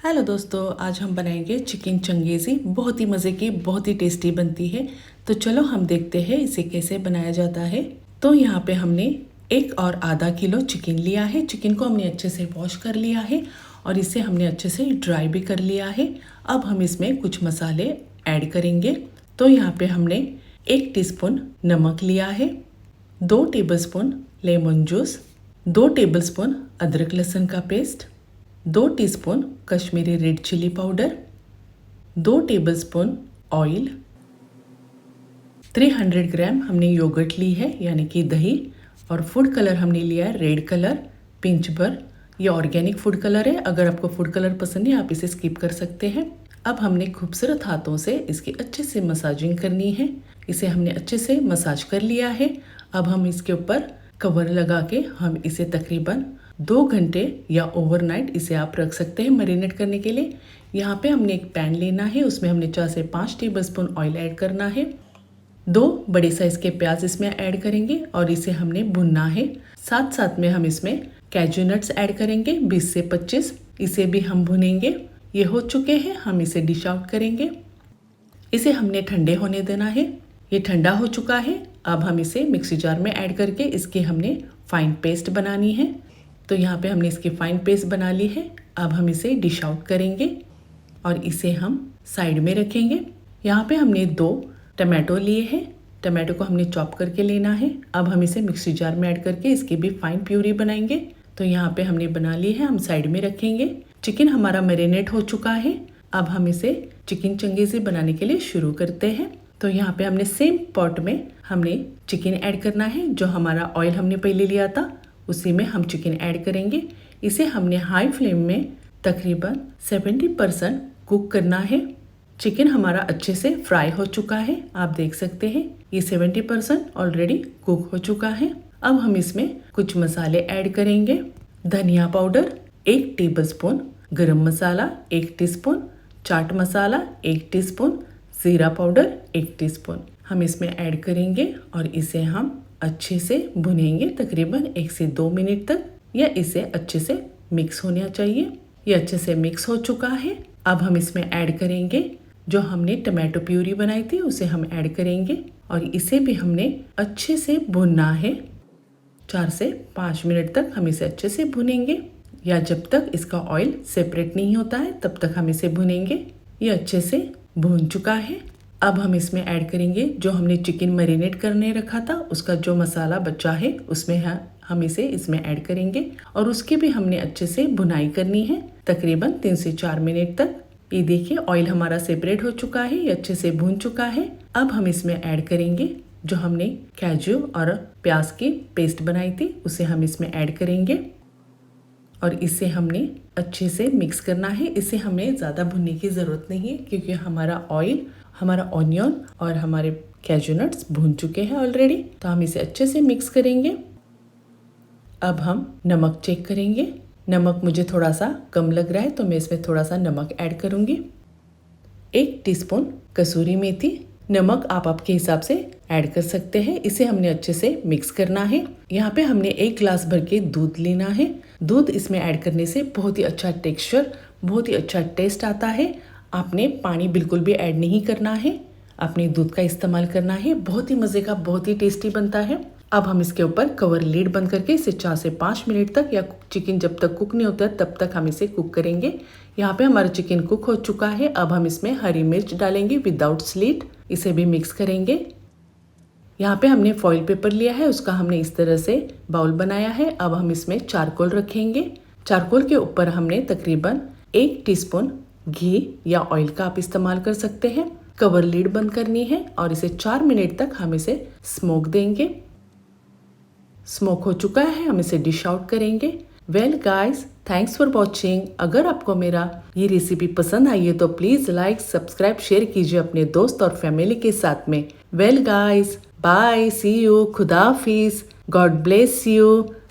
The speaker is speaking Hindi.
हेलो दोस्तों, आज हम बनाएंगे चिकन चंगेज़ी। बहुत ही मज़े की, बहुत ही टेस्टी बनती है। तो चलो हम देखते हैं इसे कैसे बनाया जाता है। तो यहाँ पे हमने 1 और आधा किलो चिकन लिया है। चिकन को हमने अच्छे से वॉश कर लिया है और इसे हमने अच्छे से ड्राई भी कर लिया है। अब हम इसमें कुछ मसाले ऐड करेंगे। तो यहाँ पे हमने 1 टीस्पून नमक लिया है, 2 टेबलस्पून लेमन जूस, 2 टेबलस्पून अदरक लहसुन का paste, 2 teaspoon Kashmiri red chilli powder, 2 tablespoon oil, 300 gram हमने योगर्ट ली है यानी कि दही, और फूड कलर हमने लिया है रेड कलर पिंच भर। ये ऑर्गेनिक फूड कलर है। अगर आपको फूड कलर पसंद है आप इसे स्किप कर सकते हैं। अब हमने खूबसूरत हाथों से इसकी अच्छे से मसाजिंग करनी है। इसे हमने अच्छे से मसाज कर लिया है। अब हम इसके ऊपर कवर लगा के हम इसे तकरीबन 2 घंटे या ओवरनाइट इसे आप रख सकते हैं मैरिनेट करने के लिए। यहाँ पे हमने एक पैन लेना है, उसमें हमने 4 से 5 टेबलस्पून ऑयल ऐड करना है। 2 बड़े साइज के प्याज इसमें ऐड करेंगे और इसे हमने भुनना है। साथ साथ में हम इसमें कैजू नट्स ऐड करेंगे 20 से 25, इसे भी हम भुनेंगे। ये हो चुके हैं, हम इसे डिश आउट करेंगे। इसे हमने ठंडे होने देना है। ये ठंडा हो चुका है। अब हम इसे मिक्सी जार में ऐड करके इसकी हमने फाइन पेस्ट बनानी है। तो यहाँ पे हमने इसकी फाइन पेस्ट बना ली है। अब हम इसे डिश आउट करेंगे और इसे हम साइड में रखेंगे। यहाँ पे हमने 2 टमाटो लिए हैं। टमाटो को हमने चॉप करके लेना है। अब हम इसे मिक्सी जार में ऐड करके इसकी भी फाइन प्यूरी बनाएंगे। तो यहाँ पे हमने बना ली है, हम साइड में रखेंगे। चिकन हमारा मैरिनेट हो चुका है। अब हम इसे चिकन चंगेज़ी बनाने के लिए शुरू करते हैं। तो यहाँ पे हमने सेम पॉट में हमने चिकन ऐड करना है। जो हमारा ऑयल हमने पहले लिया था उसी में हम चिकन ऐड करेंगे। इसे हमने हाई फ्लेम में तकरीबन 70% कुक करना है। चिकन हमारा अच्छे से फ्राई हो चुका है, आप देख सकते हैं ये 70% ऑलरेडी कुक हो चुका है। अब हम इसमें कुछ मसाले ऐड करेंगे। धनिया पाउडर 1 टेबलस्पून, गरम मसाला 1 टीस्पून, चाट मसाला 1 टीस्पून, जीरा पाउडर 1 टीस्पून हम इसमें ऐड करेंगे और इसे हम अच्छे से भुनेंगे तकरीबन 1 से 2 मिनट तक। या इसे अच्छे से मिक्स होना चाहिए। ये अच्छे से मिक्स हो चुका है। अब हम इसमें ऐड करेंगे जो हमने टमाटो प्यूरी बनाई थी, उसे हम ऐड करेंगे और इसे भी हमने अच्छे से भुनना है। 4 से 5 मिनट तक हम इसे अच्छे से भुनेंगे, या जब तक इसका ऑयल सेपरेट नहीं होता है तब तक हम इसे भुनेंगे। ये अच्छे से भून चुका है। अब हम इसमें ऐड करेंगे जो हमने चिकन मैरिनेट करने रखा था, उसका जो मसाला बचा है उसमें हम इसे इसमें ऐड करेंगे और उसकी भी हमने अच्छे से भुनाई करनी है तकरीबन 3 से 4 मिनट तक। ये देखिए ऑयल हमारा सेपरेट हो चुका है, ये अच्छे से भून चुका है। अब हम इसमें ऐड करेंगे जो हमने काजू और प्याज की पेस्ट बनाई थी, उसे हम इसमें ऐड करेंगे और इसे हमने अच्छे से मिक्स करना है। इसे हमें ज़्यादा भुनने की ज़रूरत नहीं है क्योंकि हमारा ऑयल, हमारा ऑनियन और हमारे कैजू नट्स भून चुके हैं ऑलरेडी। तो हम इसे अच्छे से मिक्स करेंगे। अब हम नमक चेक करेंगे। नमक मुझे थोड़ा सा कम लग रहा है तो मैं इसमें थोड़ा सा नमक ऐड करूँगी। 1 टीस्पून कसूरी मेथी। नमक आप आपके हिसाब से ऐड कर सकते हैं। इसे हमने अच्छे से मिक्स करना है। यहाँ पे हमने 1 ग्लास भर के दूध लेना है। दूध इसमें ऐड करने से बहुत ही अच्छा टेक्सचर, बहुत ही अच्छा टेस्ट आता है। आपने पानी बिल्कुल भी ऐड नहीं करना है, आपने दूध का इस्तेमाल करना है। बहुत ही मज़े का, बहुत ही टेस्टी बनता है। अब हम इसके ऊपर कवर लीड बंद करके इसे 4 से 5 मिनट तक, या चिकन जब तक कुक नहीं होता तब तक हम इसे कुक करेंगे। यहाँ पे हमारा चिकन कुक हो चुका है। अब हम इसमें हरी मिर्च डालेंगे विदाउट स्लिट, इसे भी मिक्स करेंगे। यहाँ पे हमने फॉइल पेपर लिया है, उसका हमने इस तरह से बाउल बनाया है। अब हम इसमें चारकोल रखेंगे। चारकोल के ऊपर हमने तकरीबन 1 टीस्पून घी या ऑयल का आप इस्तेमाल कर सकते हैं। कवर लीड बंद करनी है और इसे 4 मिनट तक हम इसे स्मोक देंगे। स्मोक हो चुका है, हम इसे डिश आउट करेंगे। Well guys, thanks for watching. अगर आपको मेरा ये रेसिपी पसंद आई है तो प्लीज़ लाइक, सब्सक्राइब, शेयर कीजिए अपने दोस्त और फैमिली के साथ में। Well guys, bye, see you, खुदा हाफिज, गॉड ब्लेस यू।